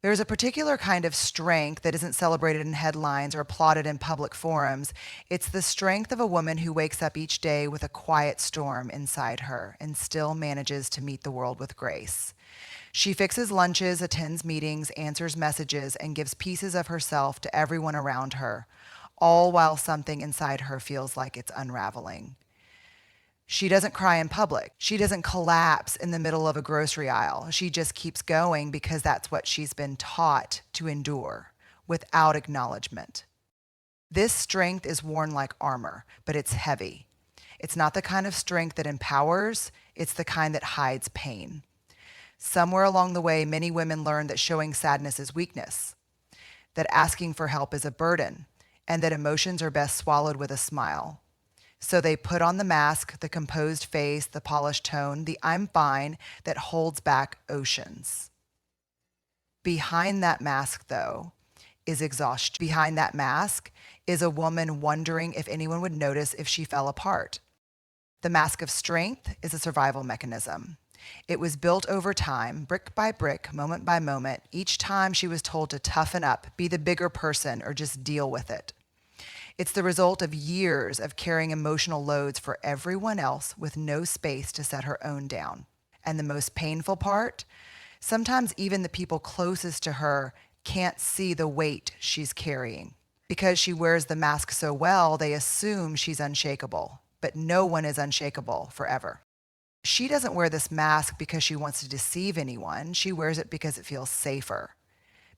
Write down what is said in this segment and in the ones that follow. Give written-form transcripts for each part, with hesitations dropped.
There's a particular kind of strength that isn't celebrated in headlines or applauded in public forums. It's the strength of a woman who wakes up each day with a quiet storm inside her and still manages to meet the world with grace. She fixes lunches, attends meetings, answers messages, and gives pieces of herself to everyone around her, all while something inside her feels like it's unraveling. She doesn't cry in public. She doesn't collapse in the middle of a grocery aisle. She just keeps going because that's what she's been taught to endure without acknowledgement. This strength is worn like armor, but it's heavy. It's not the kind of strength that empowers, it's the kind that hides pain. Somewhere along the way, many women learned that showing sadness is weakness, that asking for help is a burden, and that emotions are best swallowed with a smile. So they put on the mask, the composed face, the polished tone, the I'm fine that holds back oceans. Behind that mask, though, is exhaustion. Behind that mask is a woman wondering if anyone would notice if she fell apart. The mask of strength is a survival mechanism. It was built over time, brick by brick, moment by moment, each time she was told to toughen up, be the bigger person, or just deal with it. It's the result of years of carrying emotional loads for everyone else with no space to set her own down. And the most painful part, sometimes even the people closest to her can't see the weight she's carrying. Because she wears the mask so well, they assume she's unshakable. But no one is unshakable forever. She doesn't wear this mask because she wants to deceive anyone. She wears it because it feels safer.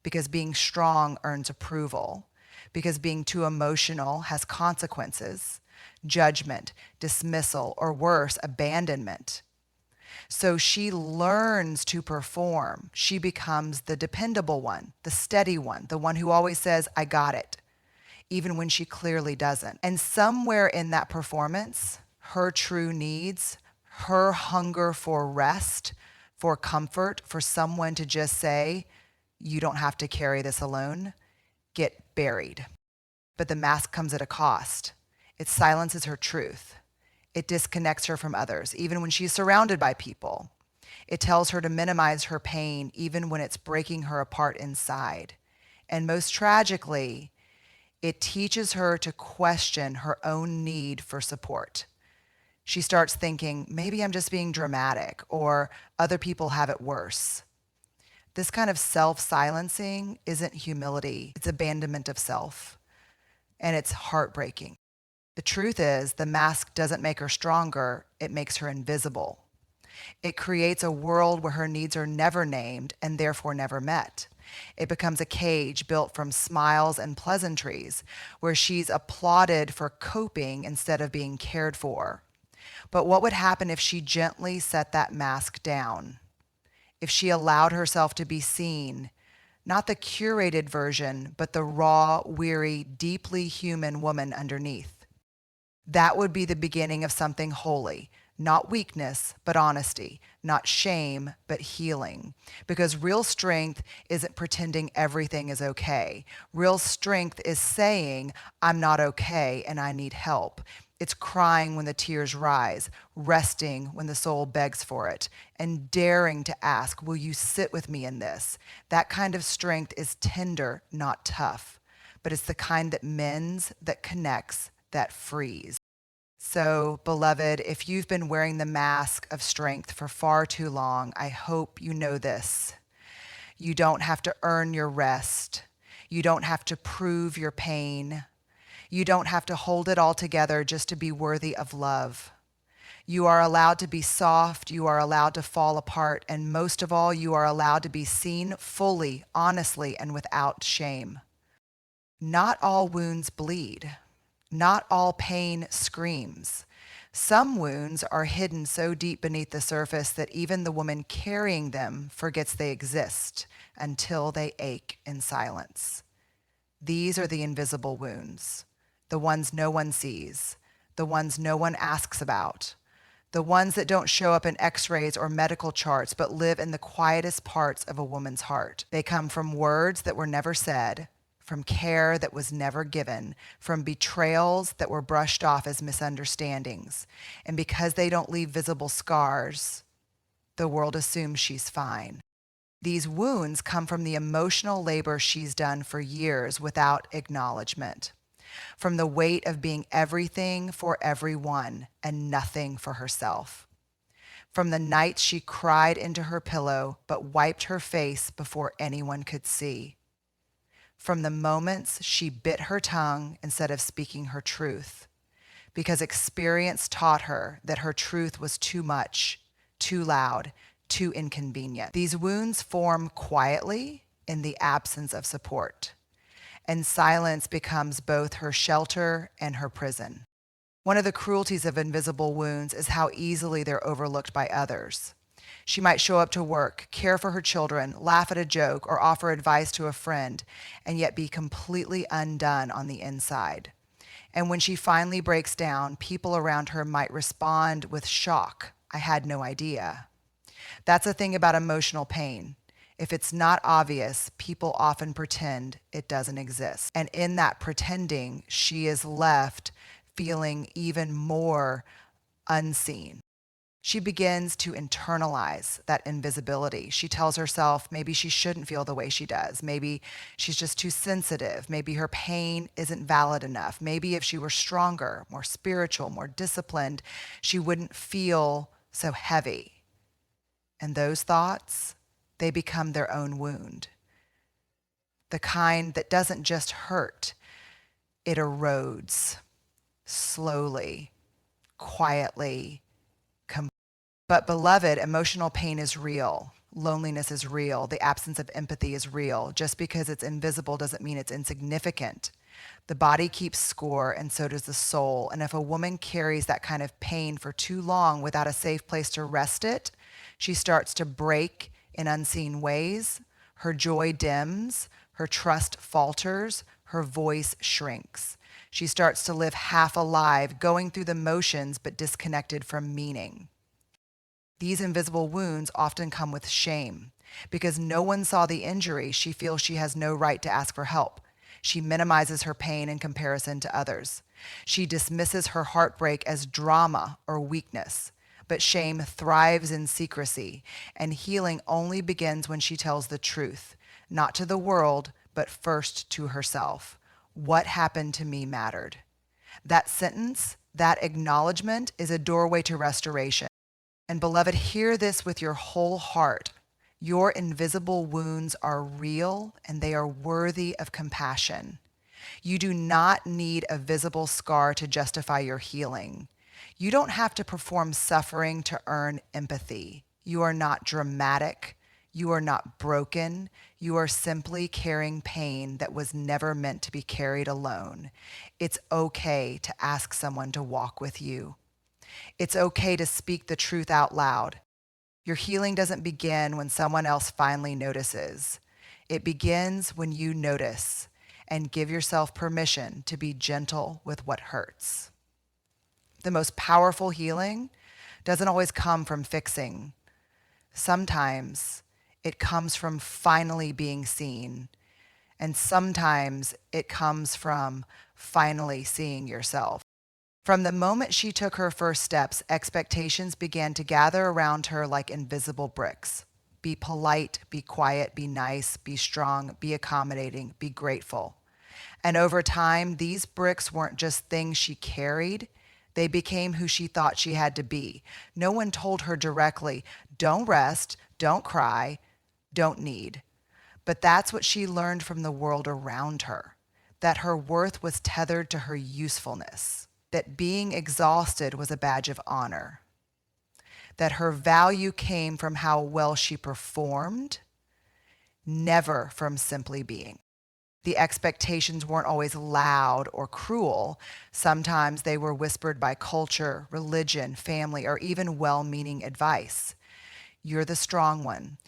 Because being strong earns approval. Because being too emotional has consequences, judgment, dismissal, or worse, abandonment. So she learns to perform. She becomes the dependable one, the steady one, the one who always says, I got it, even when she clearly doesn't. And somewhere in that performance, her true needs, her hunger for rest, for comfort, for someone to just say, you don't have to carry this alone, get buried. But the mask comes at a cost. It silences her truth. It disconnects her from others, even when she's surrounded by people. It tells her to minimize her pain, even when it's breaking her apart inside. And most tragically, it teaches her to question her own need for support. She starts thinking, maybe I'm just being dramatic, or other people have it worse. This kind of self-silencing isn't humility, it's abandonment of self. And it's heartbreaking. The truth is, the mask doesn't make her stronger, it makes her invisible. It creates a world where her needs are never named and therefore never met. It becomes a cage built from smiles and pleasantries, where she's applauded for coping instead of being cared for. But what would happen if she gently set that mask down? If she allowed herself to be seen, not the curated version, but the raw, weary, deeply human woman underneath? That would be the beginning of something holy, not weakness, but honesty, not shame, but healing. Because real strength isn't pretending everything is okay. Real strength is saying, I'm not okay and I need help. It's crying when the tears rise, resting when the soul begs for it, and daring to ask, will you sit with me in this? That kind of strength is tender, not tough, but it's the kind that mends, that connects, that frees. So, beloved, if you've been wearing the mask of strength for far too long, I hope you know this. You don't have to earn your rest. You don't have to prove your pain. You don't have to hold it all together just to be worthy of love. You are allowed to be soft, you are allowed to fall apart, and most of all, you are allowed to be seen fully, honestly, and without shame. Not all wounds bleed. Not all pain screams. Some wounds are hidden so deep beneath the surface that even the woman carrying them forgets they exist until they ache in silence. These are the invisible wounds, the ones no one sees, the ones no one asks about, the ones that don't show up in x-rays or medical charts but live in the quietest parts of a woman's heart. They come from words that were never said, from care that was never given, from betrayals that were brushed off as misunderstandings. And because they don't leave visible scars, the world assumes she's fine. These wounds come from the emotional labor she's done for years without acknowledgement, from the weight of being everything for everyone and nothing for herself, from the nights she cried into her pillow but wiped her face before anyone could see, from the moments she bit her tongue instead of speaking her truth, because experience taught her that her truth was too much, too loud, too inconvenient. These wounds form quietly in the absence of support, and silence becomes both her shelter and her prison. One of the cruelties of invisible wounds is how easily they're overlooked by others. She might show up to work, care for her children, laugh at a joke, or offer advice to a friend, and yet be completely undone on the inside. And when she finally breaks down, people around her might respond with shock. I had no idea. That's the thing about emotional pain. If it's not obvious, people often pretend it doesn't exist. And in that pretending, she is left feeling even more unseen. She begins to internalize that invisibility. She tells herself maybe she shouldn't feel the way she does. Maybe she's just too sensitive. Maybe her pain isn't valid enough. Maybe if she were stronger, more spiritual, more disciplined, she wouldn't feel so heavy. And those thoughts, they become their own wound. The kind that doesn't just hurt, it erodes slowly, quietly. But beloved, emotional pain is real. Loneliness is real. The absence of empathy is real. Just because it's invisible doesn't mean it's insignificant. The body keeps score, and so does the soul. And if a woman carries that kind of pain for too long without a safe place to rest it, she starts to break in unseen ways. Her joy dims, her trust falters, her voice shrinks. She starts to live half alive, going through the motions but disconnected from meaning. These invisible wounds often come with shame. Because no one saw the injury, she feels she has no right to ask for help. She minimizes her pain in comparison to others. She dismisses her heartbreak as drama or weakness. But shame thrives in secrecy, and healing only begins when she tells the truth, not to the world, but first to herself. What happened to me mattered. That sentence, that acknowledgement, is a doorway to restoration. And beloved, hear this with your whole heart. Your invisible wounds are real and they are worthy of compassion. You do not need a visible scar to justify your healing. You don't have to perform suffering to earn empathy. You are not dramatic. You are not broken. You are simply carrying pain that was never meant to be carried alone. It's okay to ask someone to walk with you. It's okay to speak the truth out loud. Your healing doesn't begin when someone else finally notices. It begins when you notice and give yourself permission to be gentle with what hurts. The most powerful healing doesn't always come from fixing. Sometimes it comes from finally being seen, and sometimes it comes from finally seeing yourself. From the moment she took her first steps, expectations began to gather around her like invisible bricks. Be polite, be quiet, be nice, be strong, be accommodating, be grateful. And over time, these bricks weren't just things she carried, they became who she thought she had to be. No one told her directly, don't rest, don't cry, don't need. But that's what she learned from the world around her, that her worth was tethered to her usefulness, that being exhausted was a badge of honor, that her value came from how well she performed, never from simply being. The expectations weren't always loud or cruel. Sometimes they were whispered by culture, religion, family, or even well-meaning advice. You're the strong one.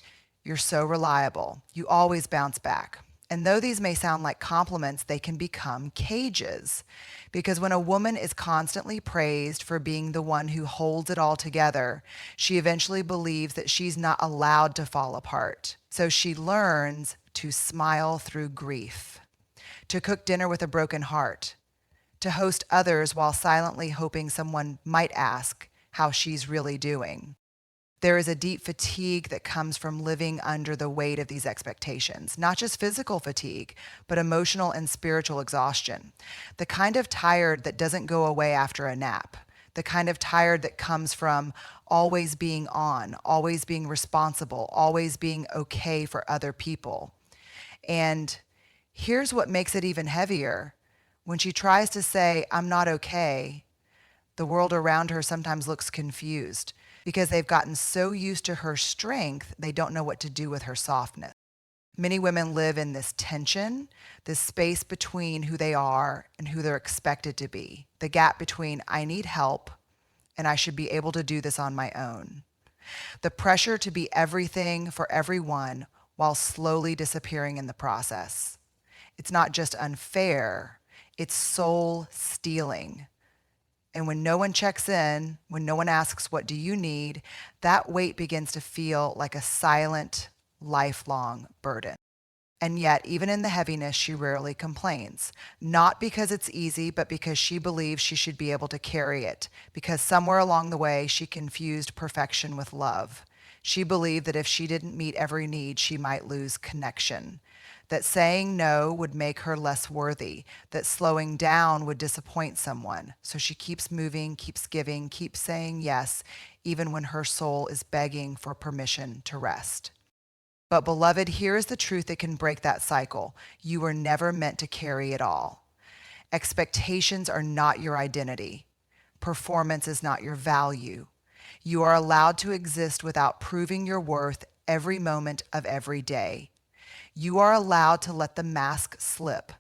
You're so reliable. You always bounce back. And though these may sound like compliments, they can become cages. Because when a woman is constantly praised for being the one who holds it all together, she eventually believes that she's not allowed to fall apart. So she learns to smile through grief, to cook dinner with a broken heart, to host others while silently hoping someone might ask how she's really doing. There is a deep fatigue that comes from living under the weight of these expectations, not just physical fatigue, but emotional and spiritual exhaustion. The kind of tired that doesn't go away after a nap, the kind of tired that comes from always being on, always being responsible, always being okay for other people. And here's what makes it even heavier. When she tries to say, I'm not okay, the world around her sometimes looks confused because they've gotten so used to her strength, they don't know what to do with her softness. Many women live in this tension, this space between who they are and who they're expected to be, the gap between I need help and I should be able to do this on my own. The pressure to be everything for everyone while slowly disappearing in the process. It's not just unfair, it's soul stealing. And when no one checks in, when no one asks, what do you need? That weight begins to feel like a silent, lifelong burden. And yet, even in the heaviness, she rarely complains. Not because it's easy, but because she believes she should be able to carry it. Because somewhere along the way, she confused perfection with love. She believed that if she didn't meet every need, she might lose connection. That saying no would make her less worthy, that slowing down would disappoint someone. So she keeps moving, keeps giving, keeps saying yes, even when her soul is begging for permission to rest. But beloved, here is the truth that can break that cycle. You were never meant to carry it all. Expectations are not your identity. Performance is not your value. You are allowed to exist without proving your worth every moment of every day. You are allowed to let the mask slip,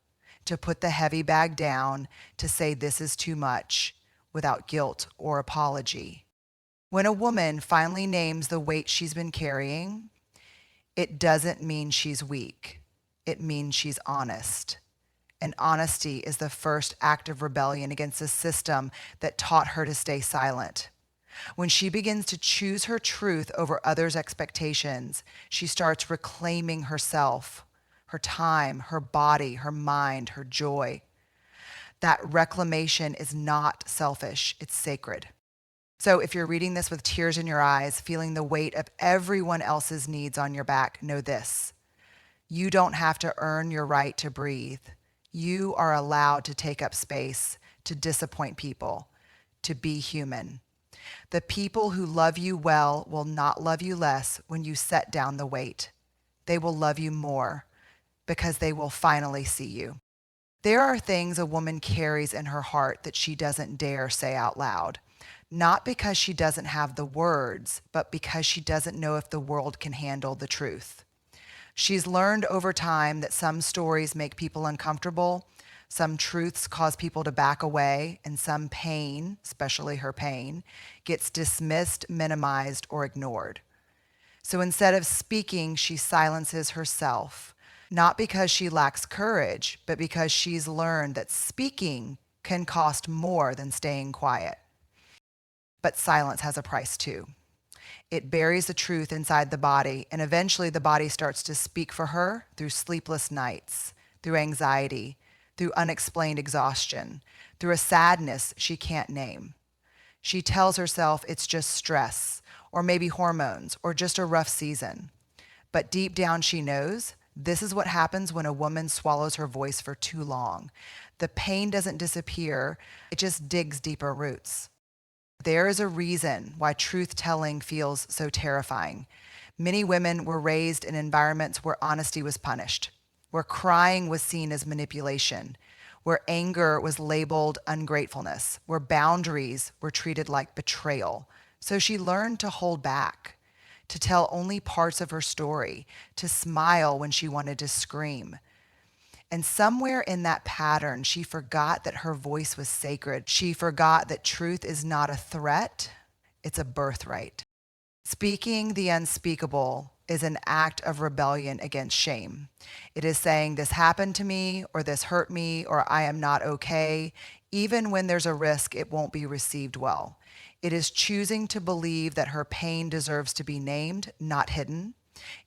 to put the heavy bag down, to say this is too much, without guilt or apology. When a woman finally names the weight she's been carrying, it doesn't mean she's weak. It means she's honest. And honesty is the first act of rebellion against a system that taught her to stay silent. When she begins to choose her truth over others' expectations, she starts reclaiming herself, her time, her body, her mind, her joy. That reclamation is not selfish, it's sacred. So if you're reading this with tears in your eyes, feeling the weight of everyone else's needs on your back, know this. You don't have to earn your right to breathe. You are allowed to take up space, to disappoint people, to be human. The people who love you well will not love you less when you set down the weight. They will love you more because they will finally see you. There are things a woman carries in her heart that she doesn't dare say out loud. Not because she doesn't have the words, but because she doesn't know if the world can handle the truth. She's learned over time that some stories make people uncomfortable, some truths cause people to back away, and some pain, especially her pain, gets dismissed, minimized, or ignored. So instead of speaking, she silences herself, not because she lacks courage, but because she's learned that speaking can cost more than staying quiet. But silence has a price too. It buries the truth inside the body, and eventually the body starts to speak for her through sleepless nights, through anxiety, through unexplained exhaustion, through a sadness she can't name. She tells herself it's just stress, or maybe hormones, or just a rough season. But deep down she knows this is what happens when a woman swallows her voice for too long. The pain doesn't disappear, it just digs deeper roots. There is a reason why truth-telling feels so terrifying. Many women were raised in environments where honesty was punished, where crying was seen as manipulation, where anger was labeled ungratefulness, where boundaries were treated like betrayal. So she learned to hold back, to tell only parts of her story, to smile when she wanted to scream. And somewhere in that pattern, she forgot that her voice was sacred. She forgot that truth is not a threat, it's a birthright. Speaking the unspeakable is an act of rebellion against shame. It is saying this happened to me, or this hurt me, or I am not okay, even when there's a risk it won't be received well. It is choosing to believe that her pain deserves to be named, not hidden.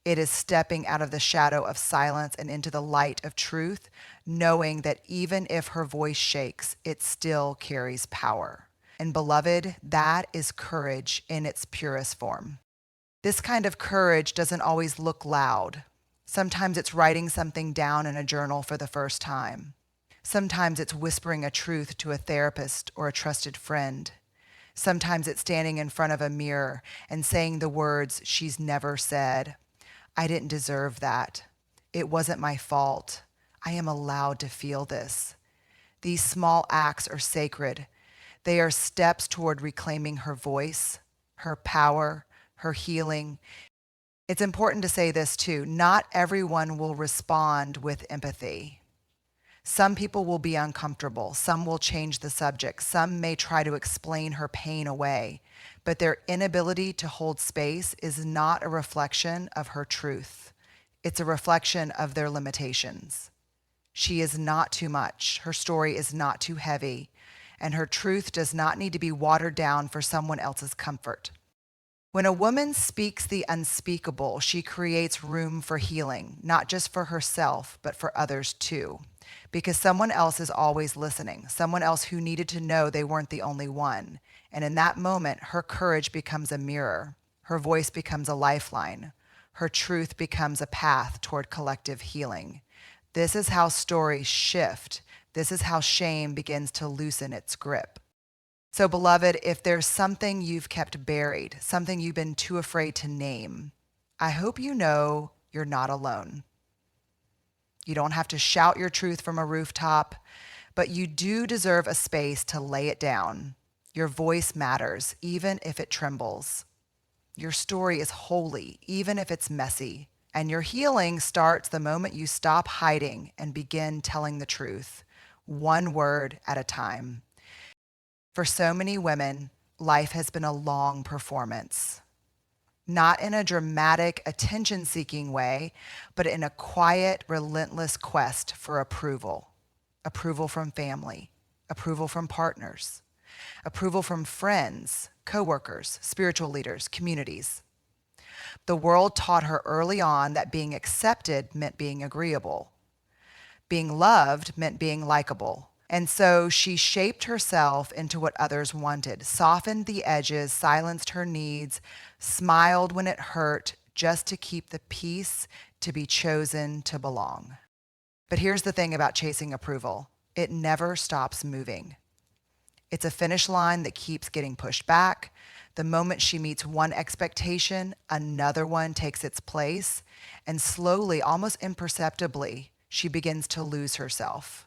It is stepping out of the shadow of silence and into the light of truth, knowing that even if her voice shakes, it still carries power. And beloved, that is courage in its purest form. This kind of courage doesn't always look loud. Sometimes it's writing something down in a journal for the first time. Sometimes it's whispering a truth to a therapist or a trusted friend. Sometimes it's standing in front of a mirror and saying the words she's never said. I didn't deserve that. It wasn't my fault. I am allowed to feel this. These small acts are sacred. They are steps toward reclaiming her voice, her power, her healing. It's important to say this too. Not everyone will respond with empathy. Some people will be uncomfortable. Some will change the subject. Some may try to explain her pain away. But their inability to hold space is not a reflection of her truth. It's a reflection of their limitations. She is not too much. Her story is not too heavy. And her truth does not need to be watered down for someone else's comfort. When a woman speaks the unspeakable, she creates room for healing, not just for herself, but for others too. Because someone else is always listening, someone else who needed to know they weren't the only one. And in that moment, her courage becomes a mirror. Her voice becomes a lifeline. Her truth becomes a path toward collective healing. This is how stories shift. This is how shame begins to loosen its grip. So, beloved, if there's something you've kept buried, something you've been too afraid to name, I hope you know you're not alone. You don't have to shout your truth from a rooftop, but you do deserve a space to lay it down. Your voice matters, even if it trembles. Your story is holy, even if it's messy. And your healing starts the moment you stop hiding and begin telling the truth, one word at a time. For so many women, life has been a long performance. Not in a dramatic, attention-seeking way, but in a quiet, relentless quest for approval. Approval from family, approval from partners, approval from friends, coworkers, spiritual leaders, communities. The world taught her early on that being accepted meant being agreeable. Being loved meant being likable. And so she shaped herself into what others wanted, softened the edges, silenced her needs, smiled when it hurt, just to keep the peace, to be chosen, to belong. But here's the thing about chasing approval. It never stops moving. It's a finish line that keeps getting pushed back. The moment she meets one expectation, another one takes its place, and slowly, almost imperceptibly, she begins to lose herself.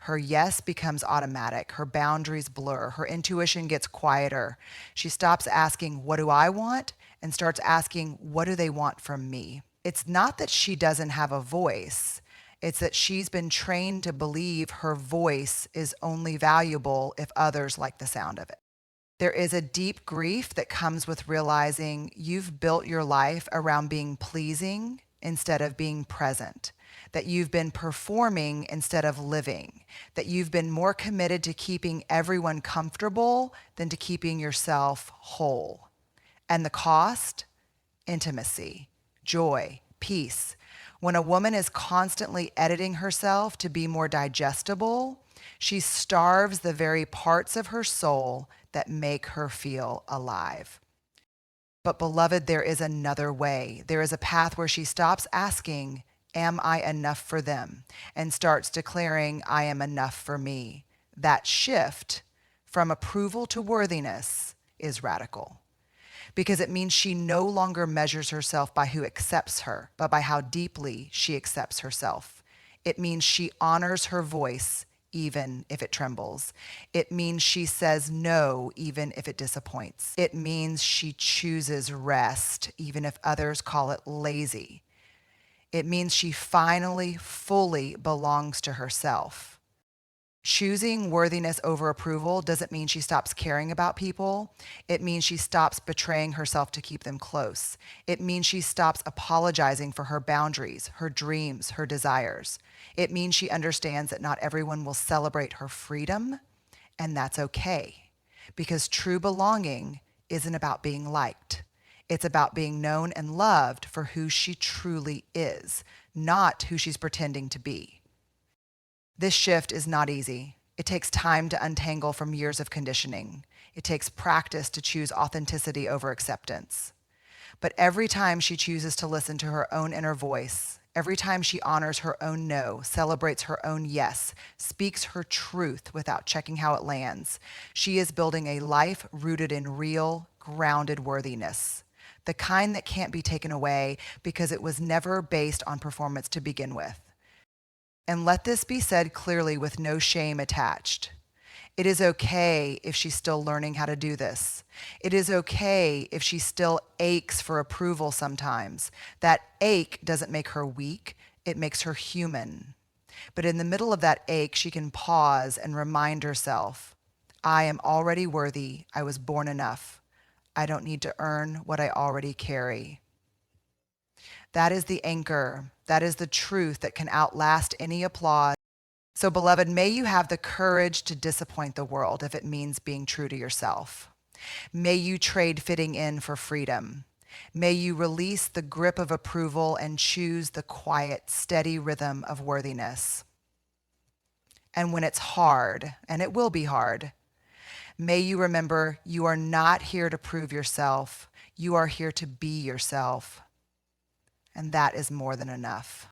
Her yes becomes automatic. Her boundaries blur. Her intuition gets quieter. She stops asking, what do I want? And starts asking, what do they want from me? It's not that she doesn't have a voice. It's that she's been trained to believe her voice is only valuable if others like the sound of it. There is a deep grief that comes with realizing you've built your life around being pleasing instead of being present, that you've been performing instead of living, that you've been more committed to keeping everyone comfortable than to keeping yourself whole. And the cost? Intimacy, joy, peace. When a woman is constantly editing herself to be more digestible, she starves the very parts of her soul that make her feel alive. But beloved, there is another way. There is a path where she stops asking, am I enough for them? And starts declaring, I am enough for me. That shift from approval to worthiness is radical, because it means she no longer measures herself by who accepts her, but by how deeply she accepts herself. It means she honors her voice even if it trembles. It means she says no even if it disappoints. It means she chooses rest even if others call it lazy. It means she finally fully belongs to herself. Choosing worthiness over approval doesn't mean she stops caring about people. It means she stops betraying herself to keep them close. It means she stops apologizing for her boundaries, her dreams, her desires. It means she understands that not everyone will celebrate her freedom, and that's okay. Because true belonging isn't about being liked. It's about being known and loved for who she truly is, not who she's pretending to be. This shift is not easy. It takes time to untangle from years of conditioning. It takes practice to choose authenticity over acceptance. But every time she chooses to listen to her own inner voice, every time she honors her own no, celebrates her own yes, speaks her truth without checking how it lands, she is building a life rooted in real, grounded worthiness. The kind that can't be taken away because it was never based on performance to begin with. And let this be said clearly with no shame attached. It is okay if she's still learning how to do this. It is okay if she still aches for approval sometimes. That ache doesn't make her weak, it makes her human. But in the middle of that ache, she can pause and remind herself, I am already worthy. I was born enough. I don't need to earn what I already carry. That is the anchor. That is the truth that can outlast any applause. So, beloved, may you have the courage to disappoint the world if it means being true to yourself. May you trade fitting in for freedom. May you release the grip of approval and choose the quiet, steady rhythm of worthiness. And when it's hard, and it will be hard, may you remember you are not here to prove yourself. You are here to be yourself. And that is more than enough.